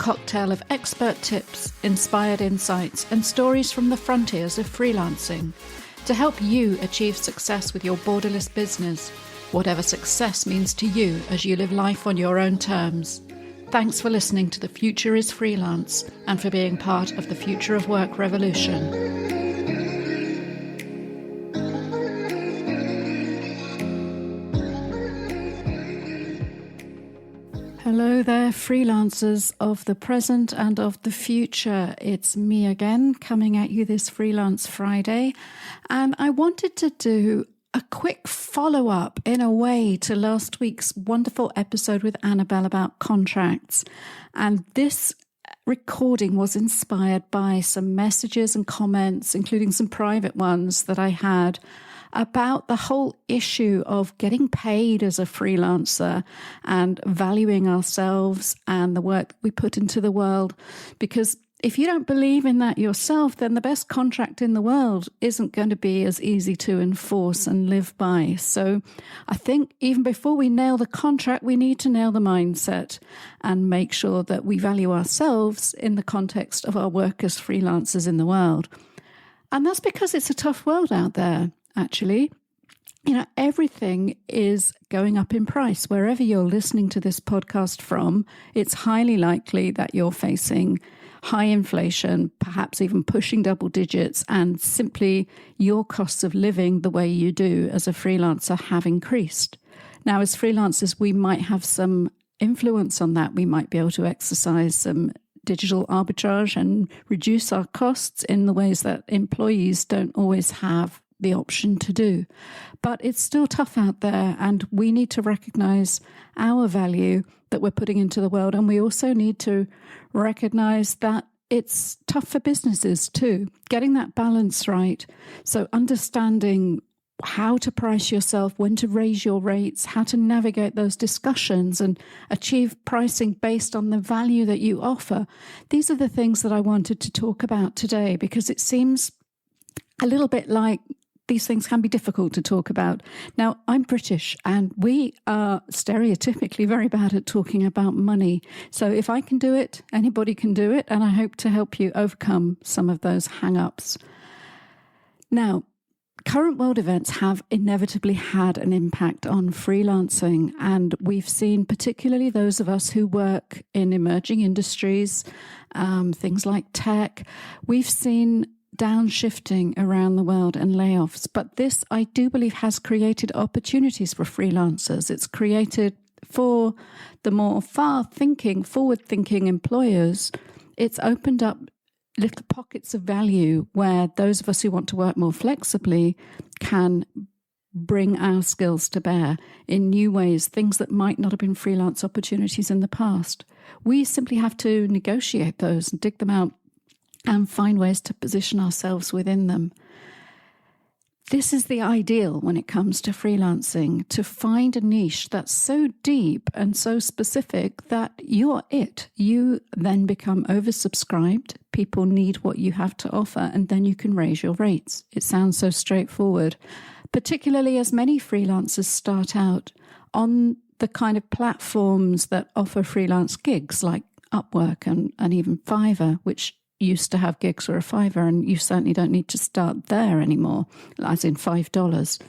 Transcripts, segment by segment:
cocktail of expert tips, inspired insights, and stories from the frontiers of freelancing to help you achieve success with your borderless business, whatever success means to you as you live life on your own terms. Thanks for listening to The Future is Freelance and for being part of the Future of Work revolution. Hello there, freelancers of the present and of the future. It's me again, coming at you this Freelance Friday. And I wanted to do a quick follow-up in a way to last week's wonderful episode with Annabelle about contracts. And this recording was inspired by some messages and comments, including some private ones that I had about the whole issue of getting paid as a freelancer and valuing ourselves and the work we put into the world. Because if you don't believe in that yourself, then the best contract in the world isn't going to be as easy to enforce and live by. So I think even before we nail the contract, we need to nail the mindset and make sure that we value ourselves in the context of our work as freelancers in the world. And that's because it's a tough world out there. Actually, everything is going up in price. Wherever you're listening to this podcast from, it's highly likely that you're facing high inflation, perhaps even pushing double digits, and simply your costs of living the way you do as a freelancer have increased. Now, as freelancers, we might have some influence on that. We might be able to exercise some digital arbitrage and reduce our costs in the ways that employees don't always have the option to do. But it's still tough out there, and we need to recognize our value that we're putting into the world. And we also need to recognize that it's tough for businesses too, getting that balance right. So understanding how to price yourself, when to raise your rates, how to navigate those discussions and achieve pricing based on the value that you offer. These are the things that I wanted to talk about today, because it seems a little bit like these things can be difficult to talk about. Now, I'm British, and we are stereotypically very bad at talking about money. So if I can do it, anybody can do it, and I hope to help you overcome some of those hang-ups. Now, current world events have inevitably had an impact on freelancing, and we've seen, particularly those of us who work in emerging industries, things like tech, we've seen downshifting around the world and layoffs. But this, I do believe, has created opportunities for freelancers. It's created for the more forward-thinking employers. It's opened up little pockets of value where those of us who want to work more flexibly can bring our skills to bear in new ways, things that might not have been freelance opportunities in the past. We simply have to negotiate those and dig them out and find ways to position ourselves within them. This is the ideal when it comes to freelancing, to find a niche that's so deep and so specific that you're it. You then become oversubscribed. People need what you have to offer, and then you can raise your rates. It sounds so straightforward, particularly as many freelancers start out on the kind of platforms that offer freelance gigs like Upwork and even Fiverr, which used to have gigs for a $5, and you certainly don't need to start there anymore, as in $5.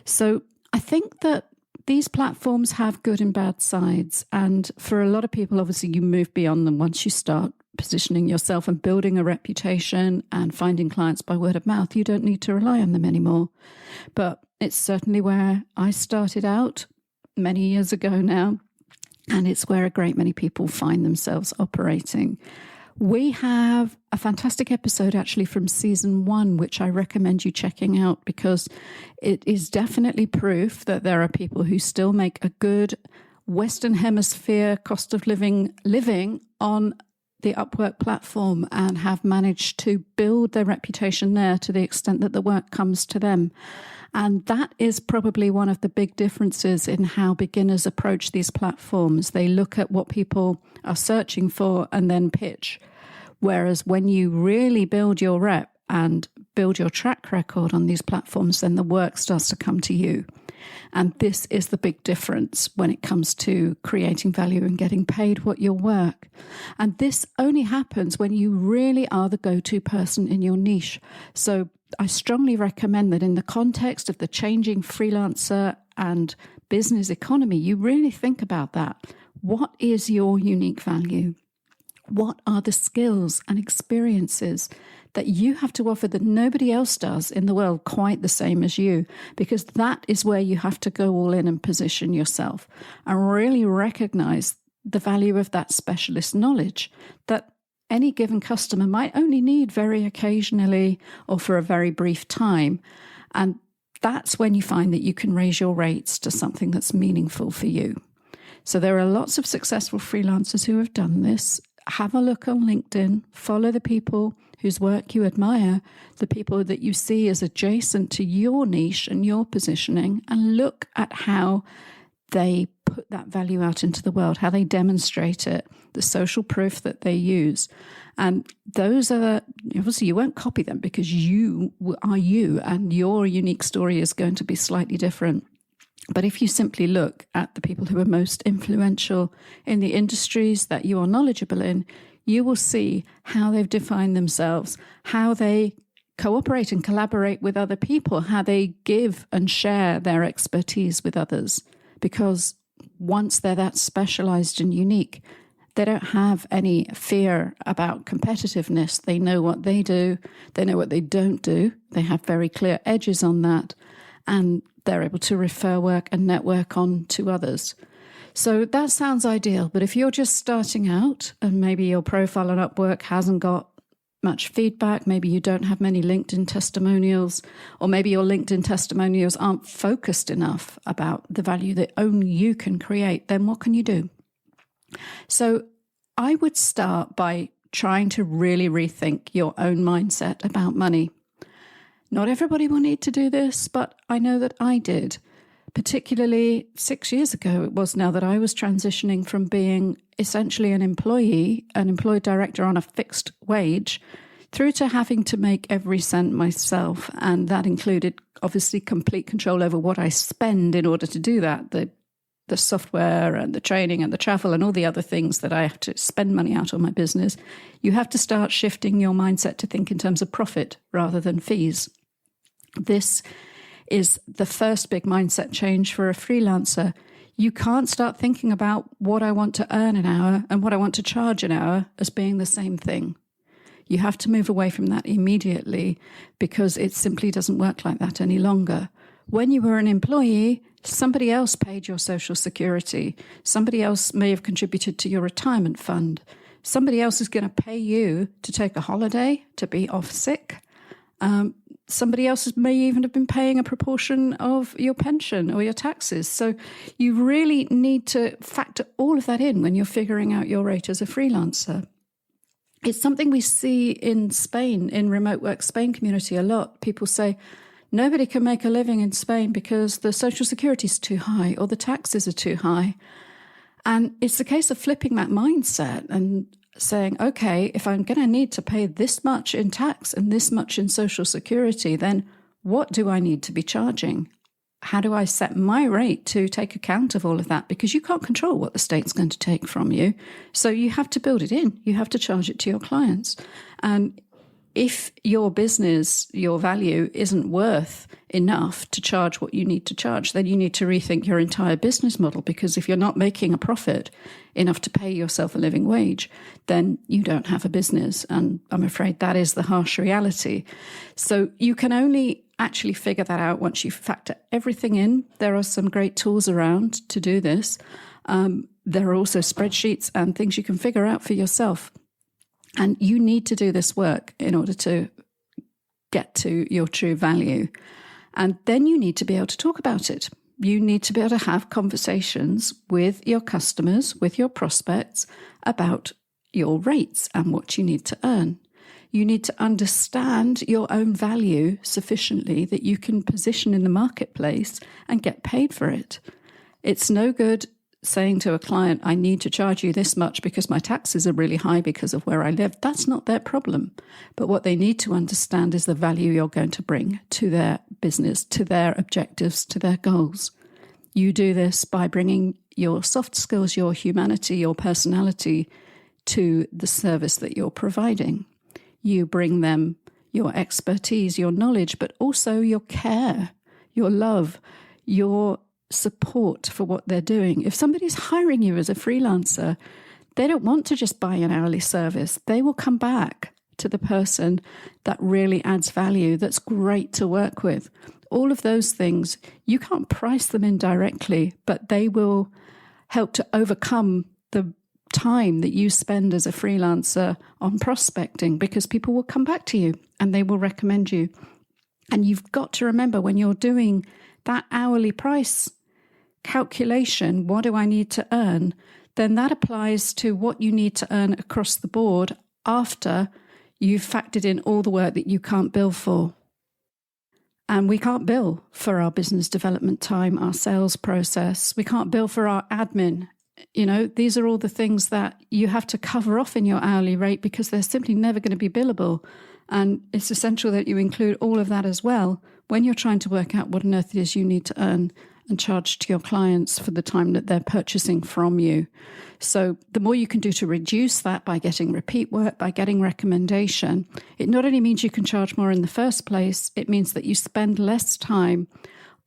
So I think that these platforms have good and bad sides. And for a lot of people, obviously, you move beyond them once you start positioning yourself and building a reputation and finding clients by word of mouth. You don't need to rely on them anymore. But it's certainly where I started out many years ago now, and it's where a great many people find themselves operating. We have a fantastic episode actually from season 1, which I recommend you checking out, because it is definitely proof that there are people who still make a good Western Hemisphere cost of living on the Upwork platform and have managed to build their reputation there to the extent that the work comes to them. And that is probably one of the big differences in how beginners approach these platforms. They look at what people are searching for and then pitch. Whereas when you really build your rep and build your track record on these platforms, then the work starts to come to you. And this is the big difference when it comes to creating value and getting paid what your work. And this only happens when you really are the go-to person in your niche. So I strongly recommend that in the context of the changing freelancer and business economy, you really think about that. What is your unique value? What are the skills and experiences that you have to offer that nobody else does in the world quite the same as you? Because that is where you have to go all in and position yourself and really recognize the value of that specialist knowledge that any given customer might only need very occasionally or for a very brief time. And that's when you find that you can raise your rates to something that's meaningful for you. So there are lots of successful freelancers who have done this. Have a look on LinkedIn, follow the people whose work you admire, the people that you see as adjacent to your niche and your positioning, and look at how they put that value out into the world, how they demonstrate it, the social proof that they use. And those are, obviously you won't copy them because you are you and your unique story is going to be slightly different. But if you simply look at the people who are most influential in the industries that you are knowledgeable in, you will see how they've defined themselves, how they cooperate and collaborate with other people, how they give and share their expertise with others. Because once they're that specialized and unique, they don't have any fear about competitiveness. They know what they do. They know what they don't do. They have very clear edges on that. And they're able to refer work and network on to others. So that sounds ideal. But if you're just starting out and maybe your profile on Upwork hasn't got much feedback, maybe you don't have many LinkedIn testimonials, or maybe your LinkedIn testimonials aren't focused enough about the value that only you can create, then what can you do? So I would start by trying to really rethink your own mindset about money. Not everybody will need to do this, but I know that I did. Particularly 6 years ago, it was now that I was transitioning from being essentially an employee, an employed director on a fixed wage, through to having to make every cent myself. And that included obviously complete control over what I spend in order to do that, the software and the training and the travel and all the other things that I have to spend money out on my business. You have to start shifting your mindset to think in terms of profit rather than fees. This is the first big mindset change for a freelancer. You can't start thinking about what I want to earn an hour and what I want to charge an hour as being the same thing. You have to move away from that immediately because it simply doesn't work like that any longer. When you were an employee, somebody else paid your social security. Somebody else may have contributed to your retirement fund. Somebody else is going to pay you to take a holiday, to be off sick. Somebody else may even have been paying a proportion of your pension or your taxes. So you really need to factor all of that in when you're figuring out your rate as a freelancer. It's something we see in Spain, in remote work Spain community a lot. People say, nobody can make a living in Spain because the social security is too high or the taxes are too high. And it's a case of flipping that mindset and saying, okay, if I'm going to need to pay this much in tax and this much in social security, then what do I need to be charging? How do I set my rate to take account of all of that? Because you can't control what the state's going to take from you. So you have to build it in. You have to charge it to your clients. And if your business, your value isn't worth enough to charge what you need to charge, then you need to rethink your entire business model, because if you're not making a profit enough to pay yourself a living wage, then you don't have a business. And I'm afraid that is the harsh reality. So you can only actually figure that out once you factor everything in. There are some great tools around to do this. There are also spreadsheets and things you can figure out for yourself. And you need to do this work in order to get to your true value. And then you need to be able to talk about it. You need to be able to have conversations with your customers, with your prospects about your rates and what you need to earn. You need to understand your own value sufficiently that you can position in the marketplace and get paid for it. It's no good saying to a client, I need to charge you this much because my taxes are really high because of where I live. That's not their problem. But what they need to understand is the value you're going to bring to their business, to their objectives, to their goals. You do this by bringing your soft skills, your humanity, your personality to the service that you're providing. You bring them your expertise, your knowledge, but also your care, your love, your support for what they're doing. If somebody's hiring you as a freelancer, they don't want to just buy an hourly service. They will come back to the person that really adds value, that's great to work with. All of those things, you can't price them in directly, but they will help to overcome the time that you spend as a freelancer on prospecting, because people will come back to you and they will recommend you. And you've got to remember, when you're doing that hourly price calculation, what do I need to earn? Then that applies to what you need to earn across the board after you've factored in all the work that you can't bill for. And we can't bill for our business development time, our sales process. We can't bill for our admin. These are all the things that you have to cover off in your hourly rate because they're simply never going to be billable. And it's essential that you include all of that as well when you're trying to work out what on earth it is you need to earn and charge to your clients for the time that they're purchasing from you. So the more you can do to reduce that by getting repeat work, by getting recommendation, it not only means you can charge more in the first place, it means that you spend less time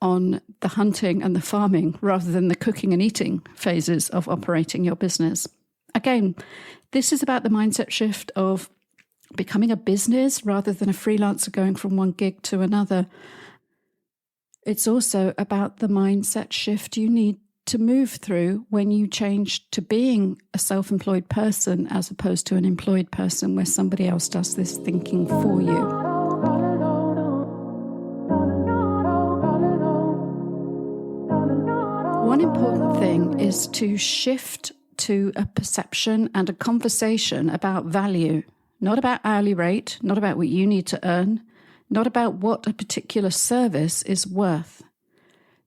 on the hunting and the farming rather than the cooking and eating phases of operating your business. Again, this is about the mindset shift of becoming a business rather than a freelancer going from one gig to another. It's also about the mindset shift you need to move through when you change to being a self-employed person as opposed to an employed person where somebody else does this thinking for you. One important thing is to shift to a perception and a conversation about value, not about hourly rate, not about what you need to earn, not about what a particular service is worth.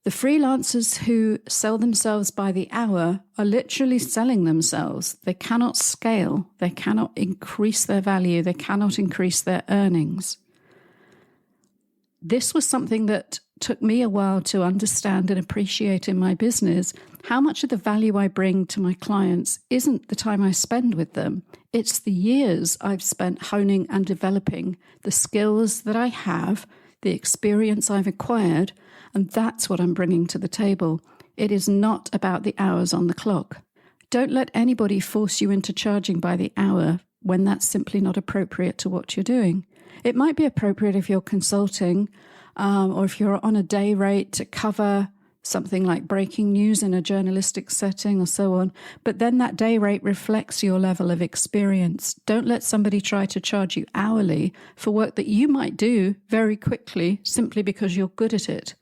The freelancers who sell themselves by the hour are literally selling themselves. They cannot scale. They cannot increase their value. They cannot increase their earnings. This was something that took me a while to understand and appreciate in my business. How much of the value I bring to my clients isn't the time I spend with them. It's the years I've spent honing and developing the skills that I have, the experience I've acquired, and that's what I'm bringing to the table. It is not about the hours on the clock. Don't let anybody force you into charging by the hour when that's simply not appropriate to what you're doing. It might be appropriate if you're consulting or if you're on a day rate to cover something like breaking news in a journalistic setting or so on. But then that day rate reflects your level of experience. Don't let somebody try to charge you hourly for work that you might do very quickly simply because you're good at it.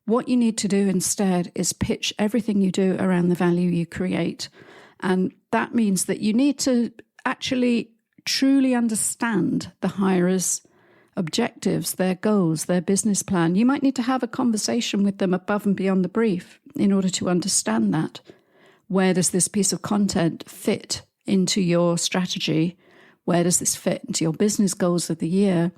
What you need to do instead is pitch everything you do around the value you create. And that means that you need to actually truly understand the hirer's objectives, their goals, their business plan. You might need to have a conversation with them above and beyond the brief in order to understand that. Where does this piece of content fit into your strategy? Where does this fit into your business goals of the year?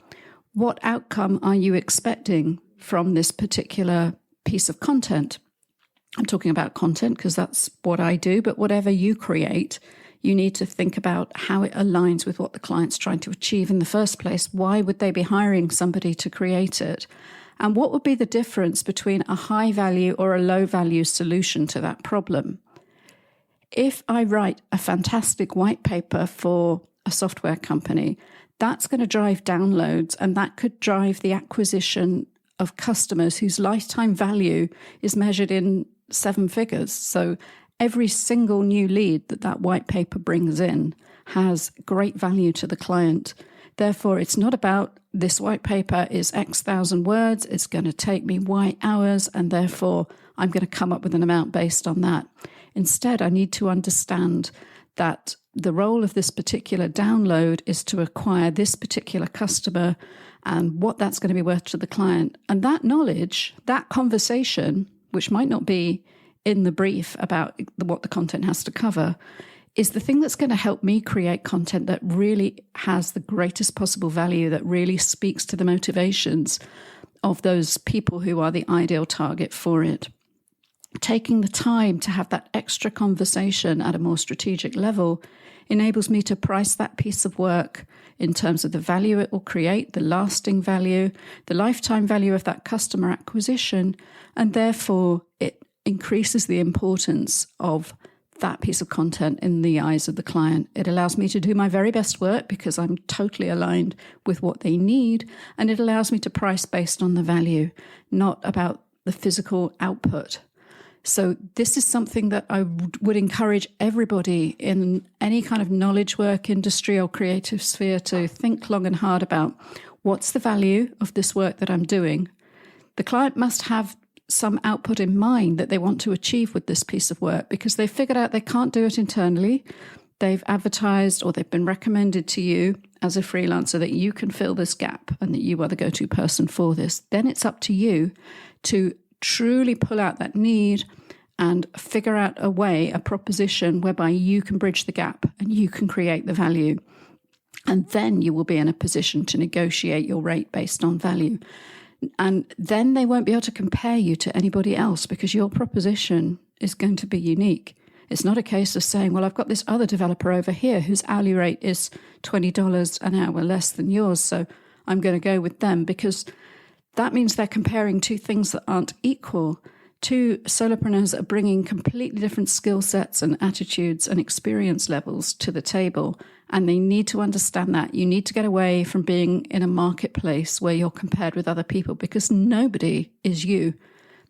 What outcome are you expecting from this particular piece of content? I'm talking about content because that's what I do, but whatever you create, you need to think about how it aligns with what the client's trying to achieve in the first place. Why would they be hiring somebody to create it? And what would be the difference between a high value or a low value solution to that problem? If I write a fantastic white paper for a software company, that's going to drive downloads and that could drive the acquisition of customers whose lifetime value is measured in 7 figures. So every single new lead that white paper brings in has great value to the client. Therefore, it's not about this white paper is X thousand words, it's going to take me Y hours, and therefore I'm going to come up with an amount based on that. Instead, I need to understand that the role of this particular download is to acquire this particular customer and what that's going to be worth to the client. And that knowledge, that conversation, which might not be in the brief about what the content has to cover is the thing that's going to help me create content that really has the greatest possible value, that really speaks to the motivations of those people who are the ideal target for it. Taking the time to have that extra conversation at a more strategic level enables me to price that piece of work in terms of the value it will create, the lasting value, the lifetime value of that customer acquisition, and therefore it increases the importance of that piece of content in the eyes of the client. It allows me to do my very best work because I'm totally aligned with what they need, and it allows me to price based on the value, not about the physical output. So this is something that I would encourage everybody in any kind of knowledge work industry or creative sphere to think long and hard about. What's the value of this work that I'm doing? The client must have some output in mind that they want to achieve with this piece of work because they've figured out they can't do it internally. They've advertised or they've been recommended to you as a freelancer that you can fill this gap and that you are the go-to person for this. Then it's up to you to truly pull out that need and figure out a way, a proposition whereby you can bridge the gap and you can create the value. And then you will be in a position to negotiate your rate based on value. And then they won't be able to compare you to anybody else because your proposition is going to be unique. It's not a case of saying, well, I've got this other developer over here whose hourly rate is $20 an hour less than yours, so I'm going to go with them, because that means they're comparing two things that aren't equal. Two solopreneurs are bringing completely different skill sets and attitudes and experience levels to the table, and they need to understand that. You need to get away from being in a marketplace where you're compared with other people, because nobody is you.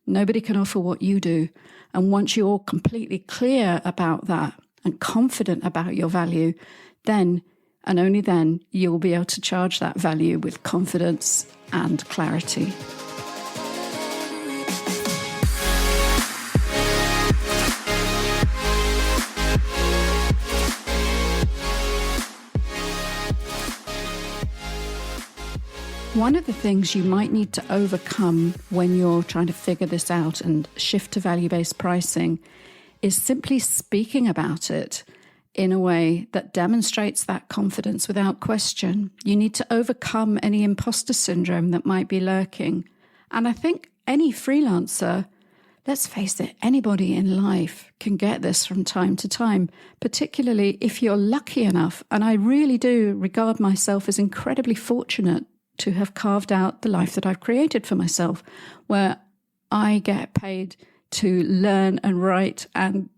Nobody can offer what you do. And once you're completely clear about that and confident about your value, then and only then you'll be able to charge that value with confidence and clarity. One of the things you might need to overcome when you're trying to figure this out and shift to value-based pricing is simply speaking about it in a way that demonstrates that confidence without question. You need to overcome any imposter syndrome that might be lurking. And I think any freelancer, let's face it, anybody in life can get this from time to time, particularly if you're lucky enough. And I really do regard myself as incredibly fortunate to have carved out the life that I've created for myself, where I get paid to learn and write and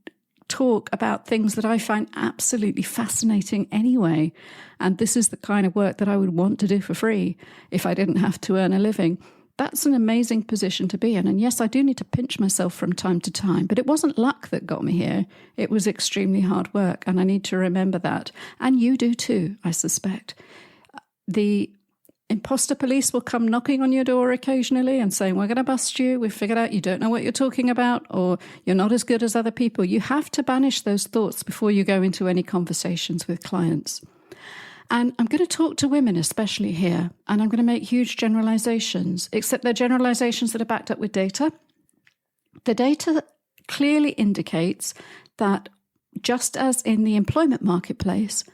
talk about things that I find absolutely fascinating anyway. And this is the kind of work that I would want to do for free if I didn't have to earn a living. That's an amazing position to be in. And yes, I do need to pinch myself from time to time, but it wasn't luck that got me here. It was extremely hard work, and I need to remember that. And you do too, I suspect. The imposter police will come knocking on your door occasionally and saying, we're going to bust you. We've figured out you don't know what you're talking about, or you're not as good as other people. You have to banish those thoughts before you go into any conversations with clients. And I'm going to talk to women especially here, and I'm going to make huge generalizations, except they're generalizations that are backed up with data. The data clearly indicates that just as in the employment marketplace,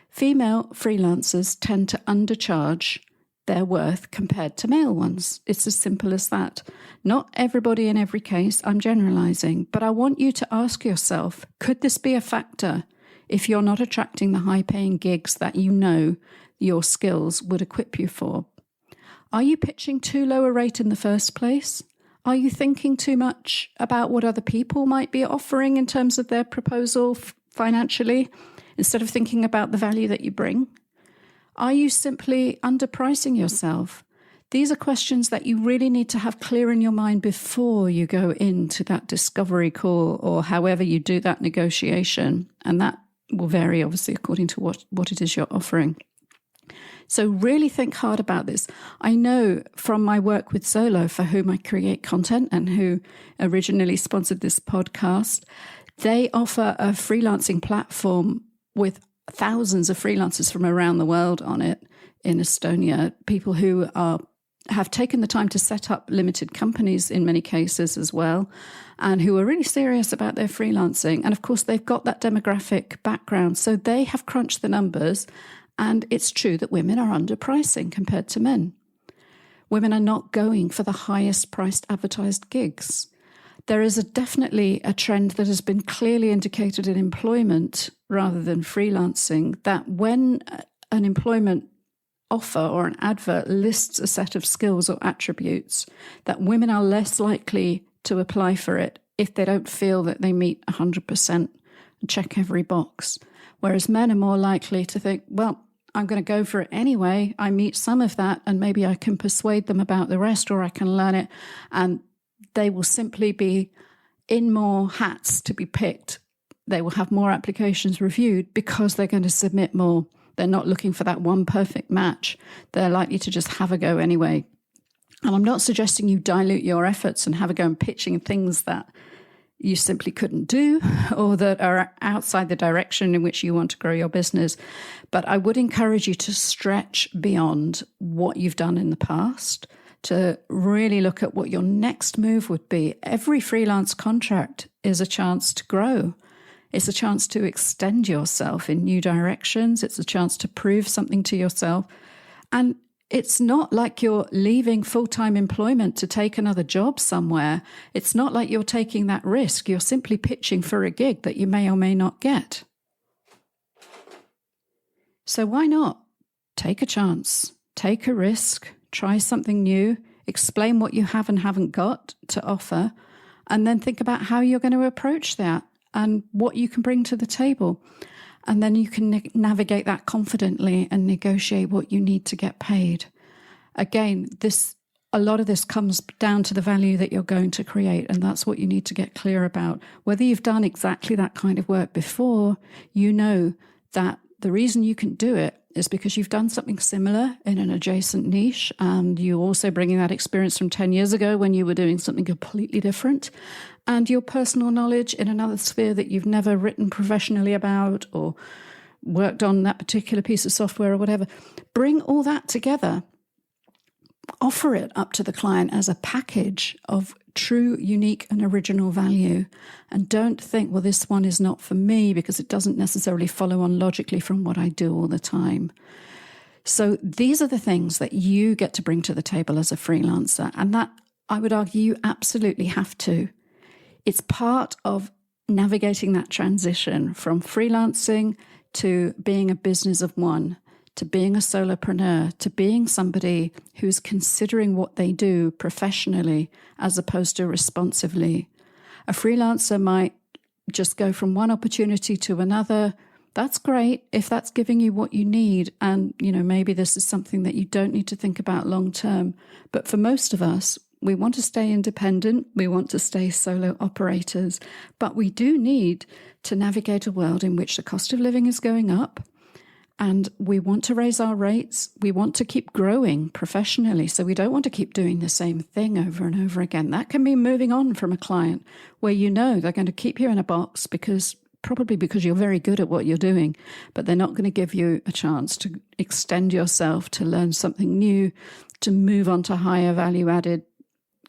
female freelancers tend to undercharge their worth compared to male ones. It's as simple as that. Not everybody in every case, I'm generalizing, but I want you to ask yourself, could this be a factor if you're not attracting the high-paying gigs that you know your skills would equip you for? Are you pitching too low a rate in the first place? Are you thinking too much about what other people might be offering in terms of their proposal financially, instead of thinking about the value that you bring? Are you simply underpricing yourself? These are questions that you really need to have clear in your mind before you go into that discovery call or however you do that negotiation. And that will vary, obviously, according to what it is you're offering. So really think hard about this. I know from my work with Solo, for whom I create content and who originally sponsored this podcast, they offer a freelancing platform with thousands of freelancers from around the world on it in Estonia, people who are have taken the time to set up limited companies in many cases as well, and who are really serious about their freelancing. And of course, they've got that demographic background. So they have crunched the numbers. And it's true that women are underpricing compared to men. Women are not going for the highest priced advertised gigs. There is definitely a trend that has been clearly indicated in employment rather than freelancing, that when an employment offer or an advert lists a set of skills or attributes, that women are less likely to apply for it if they don't feel that they meet 100% and check every box. Whereas men are more likely to think, well, I'm going to go for it anyway. I meet some of that and maybe I can persuade them about the rest, or I can learn it. And they will simply be in more hats to be picked. They will have more applications reviewed because they're going to submit more. They're not looking for that one perfect match. They're likely to just have a go anyway. And I'm not suggesting you dilute your efforts and have a go in pitching things that you simply couldn't do or that are outside the direction in which you want to grow your business. But I would encourage you to stretch beyond what you've done in the past, to really look at what your next move would be. Every freelance contract is a chance to grow. It's a chance to extend yourself in new directions. It's a chance to prove something to yourself. And it's not like you're leaving full-time employment to take another job somewhere. It's not like you're taking that risk. You're simply pitching for a gig that you may or may not get. So why not? Take a chance, take a risk, try something new, explain what you have and haven't got to offer, and then think about how you're going to approach that and what you can bring to the table. And then you can navigate that confidently and negotiate what you need to get paid. Again, a lot of this comes down to the value that you're going to create, and that's what you need to get clear about. Whether you've done exactly that kind of work before, you know that the reason you can do it is because you've done something similar in an adjacent niche, and you're also bringing that experience from 10 years ago when you were doing something completely different, and your personal knowledge in another sphere that you've never written professionally about or worked on that particular piece of software or whatever. Bring all that together. Offer it up to the client as a package of true, unique, and original value. And don't think, well, this one is not for me because it doesn't necessarily follow on logically from what I do all the time. So these are the things that you get to bring to the table as a freelancer. And that, I would argue, you absolutely have to. It's part of navigating that transition from freelancing to being a business of one, to being a solopreneur, to being somebody who's considering what they do professionally as opposed to responsively. A freelancer might just go from one opportunity to another. That's great if that's giving you what you need. And, maybe this is something that you don't need to think about long term. But for most of us, we want to stay independent. We want to stay solo operators. But we do need to navigate a world in which the cost of living is going up. And we want to raise our rates. We want to keep growing professionally. So we don't want to keep doing the same thing over and over again. That can be moving on from a client where they're going to keep you in a box probably because you're very good at what you're doing, but they're not going to give you a chance to extend yourself, to learn something new, to move on to higher value added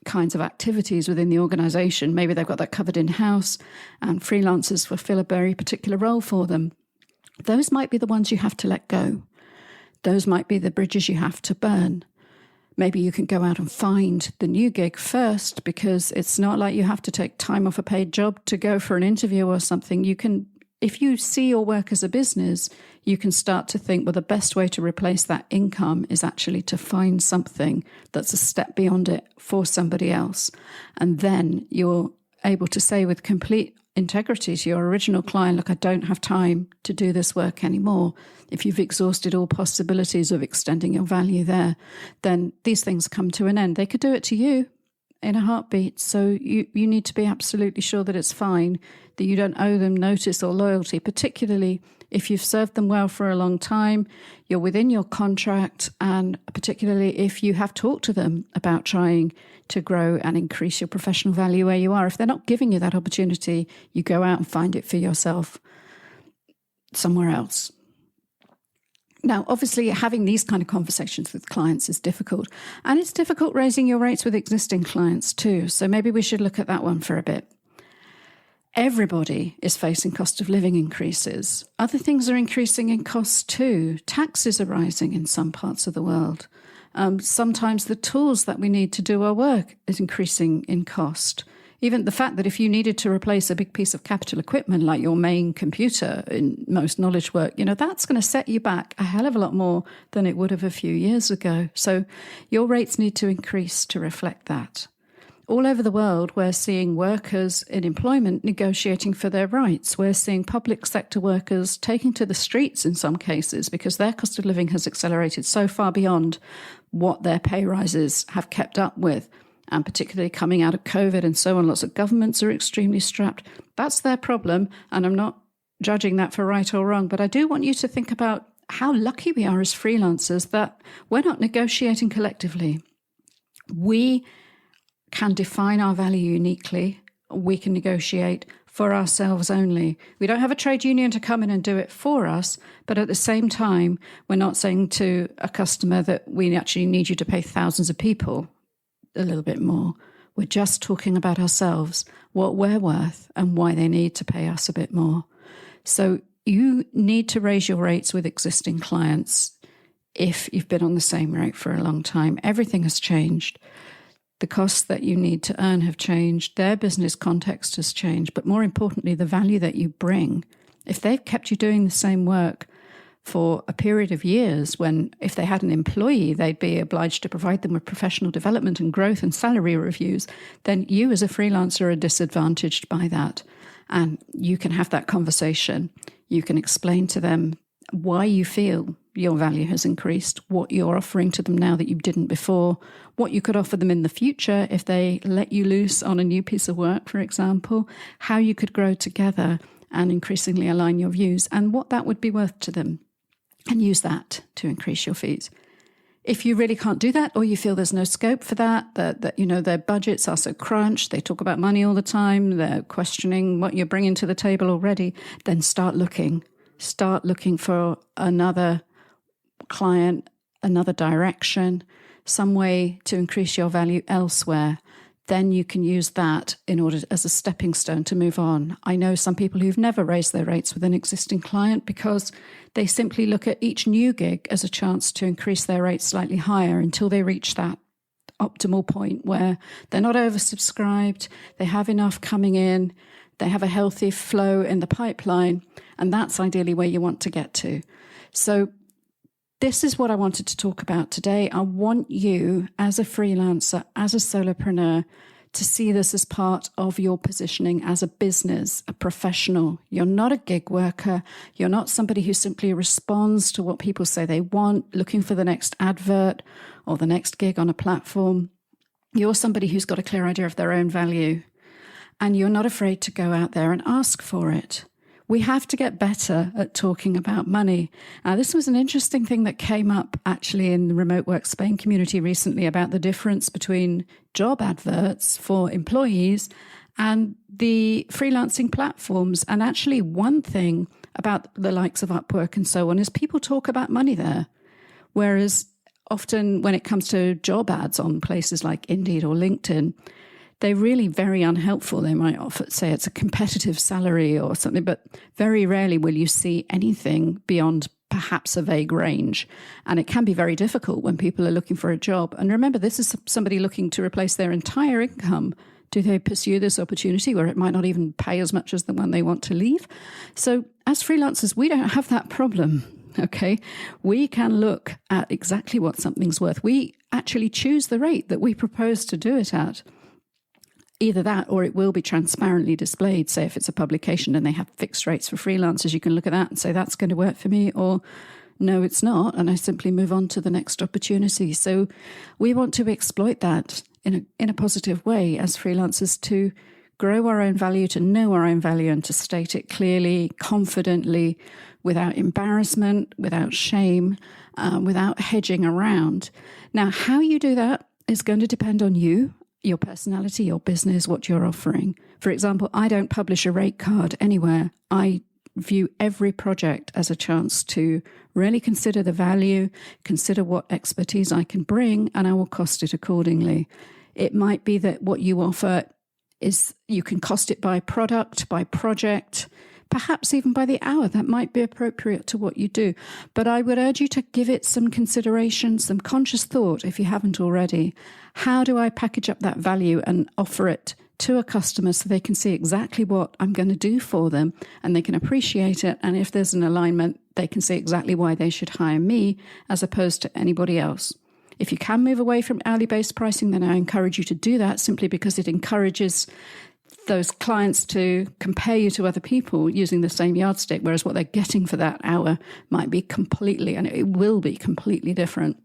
kinds of activities within the organization. Maybe they've got that covered in-house and freelancers fulfill a very particular role for them. Those might be the ones you have to let go. Those might be the bridges you have to burn. Maybe you can go out and find the new gig first, because it's not like you have to take time off a paid job to go for an interview or something. You can, if you see your work as a business, you can start to think, well, the best way to replace that income is actually to find something that's a step beyond it for somebody else. And then you're able to say with complete integrity to your original client, look, I don't have time to do this work anymore. If you've exhausted all possibilities of extending your value there, then these things come to an end. They could do it to you in a heartbeat. So you need to be absolutely sure that it's fine, that you don't owe them notice or loyalty, particularly if you've served them well for a long time, you're within your contract, and particularly if you have talked to them about trying to grow and increase your professional value where you are. If they're not giving you that opportunity, you go out and find it for yourself somewhere else. Now, obviously, having these kind of conversations with clients is difficult, and it's difficult raising your rates with existing clients too. So maybe we should look at that one for a bit. Everybody is facing cost of living increases. Other things are increasing in cost too. Taxes are rising in some parts of the world. Sometimes the tools that we need to do our work is increasing in cost. Even the fact that if you needed to replace a big piece of capital equipment like your main computer in most knowledge work, that's going to set you back a hell of a lot more than it would have a few years ago. So your rates need to increase to reflect that. All over the world, we're seeing workers in employment negotiating for their rights. We're seeing public sector workers taking to the streets in some cases because their cost of living has accelerated so far beyond what their pay rises have kept up with. And particularly coming out of COVID and so on, lots of governments are extremely strapped. That's their problem, and I'm not judging that for right or wrong, but I do want you to think about how lucky we are as freelancers that we're not negotiating collectively. We can define our value uniquely. We can negotiate for ourselves only. We don't have a trade union to come in and do it for us, but at the same time, we're not saying to a customer that we actually need you to pay thousands of people a little bit more. We're just talking about ourselves, what we're worth, and why they need to pay us a bit more. So you need to raise your rates with existing clients if you've been on the same rate for a long time. Everything has changed. The costs that you need to earn have changed. Their business context has changed. But more importantly, the value that you bring. If they've kept you doing the same work for a period of years, when if they had an employee, they'd be obliged to provide them with professional development and growth and salary reviews, then you as a freelancer are disadvantaged by that. And you can have that conversation. You can explain to them why you feel your value has increased, what you're offering to them now that you didn't before, what you could offer them in the future if they let you loose on a new piece of work, for example, how you could grow together and increasingly align your views, and what that would be worth to them, and use that to increase your fees. If you really can't do that, or you feel there's no scope for that their budgets are so crunched, they talk about money all the time, they're questioning what you're bringing to the table already, then start looking for another client, another direction, some way to increase your value elsewhere. Then you can use that in order as a stepping stone to move on. I know some people who've never raised their rates with an existing client because they simply look at each new gig as a chance to increase their rates slightly higher until they reach that optimal point where they're not oversubscribed, they have enough coming in, they have a healthy flow in the pipeline, and that's ideally where you want to get to. So this is what I wanted to talk about today. I want you as a freelancer, as a solopreneur, to see this as part of your positioning as a business, a professional. You're not a gig worker. You're not somebody who simply responds to what people say they want, looking for the next advert or the next gig on a platform. You're somebody who's got a clear idea of their own value, and you're not afraid to go out there and ask for it. We have to get better at talking about money. Now, this was an interesting thing that came up actually in the Remote Work Spain community recently about the difference between job adverts for employees and the freelancing platforms. And actually one thing about the likes of Upwork and so on is people talk about money there. Whereas often when it comes to job ads on places like Indeed or LinkedIn, they're really very unhelpful. They might often say it's a competitive salary or something, but very rarely will you see anything beyond perhaps a vague range. And it can be very difficult when people are looking for a job. And remember, this is somebody looking to replace their entire income. Do they pursue this opportunity where it might not even pay as much as the one they want to leave? So as freelancers, we don't have that problem. Okay, we can look at exactly what something's worth. We actually choose the rate that we propose to do it at. Either that or it will be transparently displayed. Say if it's a publication and they have fixed rates for freelancers, you can look at that and say that's going to work for me, or no, it's not, and I simply move on to the next opportunity. So we want to exploit that in a positive way as freelancers to grow our own value, to know our own value, and to state it clearly, confidently, without embarrassment, without shame, without hedging around. Now, how you do that is going to depend on you, your personality, your business, what you're offering. For example, I don't publish a rate card anywhere. I view every project as a chance to really consider the value, consider what expertise I can bring, and I will cost it accordingly. It might be that what you offer is you can cost it by product, by project, perhaps even by the hour. That might be appropriate to what you do. But I would urge you to give it some consideration, some conscious thought if you haven't already. How do I package up that value and offer it to a customer so they can see exactly what I'm going to do for them and they can appreciate it? And if there's an alignment, they can see exactly why they should hire me as opposed to anybody else. If you can move away from hourly-based pricing, then I encourage you to do that, simply because it encourages those clients to compare you to other people using the same yardstick, whereas what they're getting for that hour might be completely, and it will be completely different.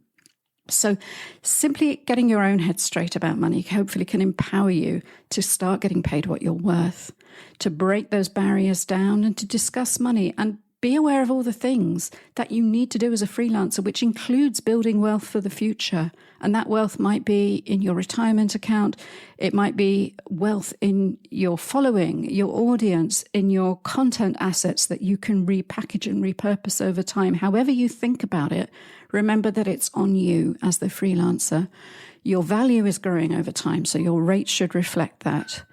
So simply getting your own head straight about money hopefully can empower you to start getting paid what you're worth, to break those barriers down and to discuss money and be aware of all the things that you need to do as a freelancer, which includes building wealth for the future. And that wealth might be in your retirement account. It might be wealth in your following, your audience, in your content assets that you can repackage and repurpose over time. However you think about it, remember that it's on you as the freelancer. Your value is growing over time, so your rate should reflect that.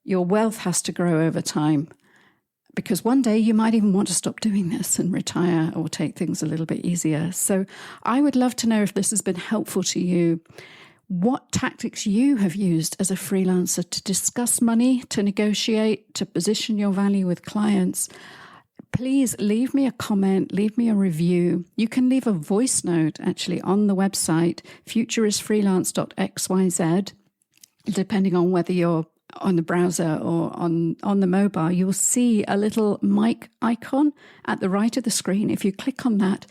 Your wealth has to grow over time, because one day you might even want to stop doing this and retire or take things a little bit easier. So I would love to know if this has been helpful to you, what tactics you have used as a freelancer to discuss money, to negotiate, to position your value with clients. Please leave me a comment, leave me a review. You can leave a voice note actually on the website, futurisfreelance.xyz, depending on whether you're on the browser or on the mobile. You'll see a little mic icon at the right of the screen. If you click on that,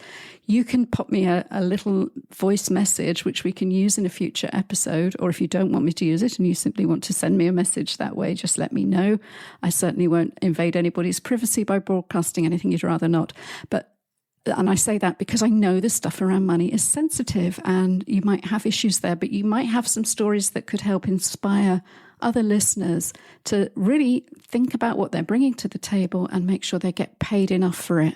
you can pop me a little voice message, which we can use in a future episode. Or if you don't want me to use it and you simply want to send me a message that way, just let me know. I certainly won't invade anybody's privacy by broadcasting anything you'd rather not. And I say that because I know the stuff around money is sensitive and you might have issues there, but you might have some stories that could help inspire other listeners to really think about what they're bringing to the table and make sure they get paid enough for it.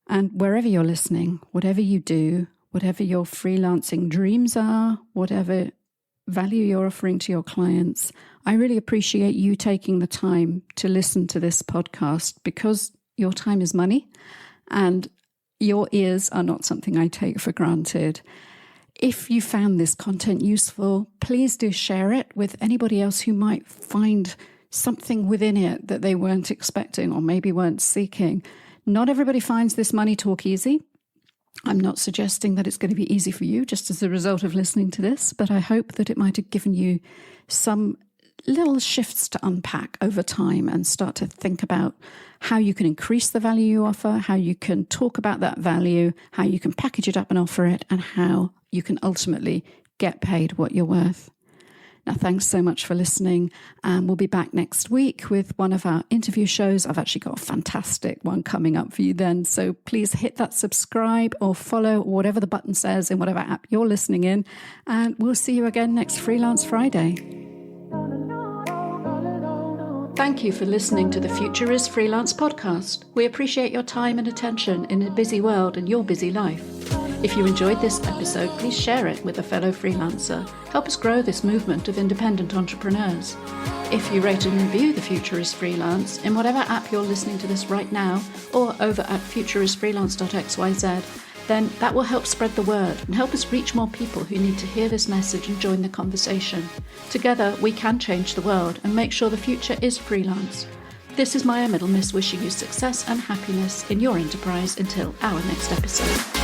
And wherever you're listening, whatever you do, whatever your freelancing dreams are, whatever value you're offering to your clients, I really appreciate you taking the time to listen to this podcast, because your time is money and your ears are not something I take for granted. If you found this content useful, please do share it with anybody else who might find something within it that they weren't expecting or maybe weren't seeking. Not everybody finds this money talk easy. I'm not suggesting that it's going to be easy for you just as a result of listening to this, but I hope that it might have given you some little shifts to unpack over time and start to think about how you can increase the value you offer, how you can talk about that value, how you can package it up and offer it, and how you can ultimately get paid what you're worth. Now, thanks so much for listening, and we'll be back next week with one of our interview shows. I've actually got a fantastic one coming up for you then, so please hit that subscribe or follow, whatever the button says in whatever app you're listening in, and we'll see you again next Freelance Friday. Thank you for listening to the Future is Freelance podcast. We appreciate your time and attention in a busy world and your busy life. If you enjoyed this episode, please share it with a fellow freelancer. Help us grow this movement of independent entrepreneurs. If you rate and review The Future is Freelance in whatever app you're listening to this right now, or over at futurisfreelance.xyz, then that will help spread the word and help us reach more people who need to hear this message and join the conversation. Together, we can change the world and make sure the future is freelance. This is Maya Middlemiss wishing you success and happiness in your enterprise until our next episode.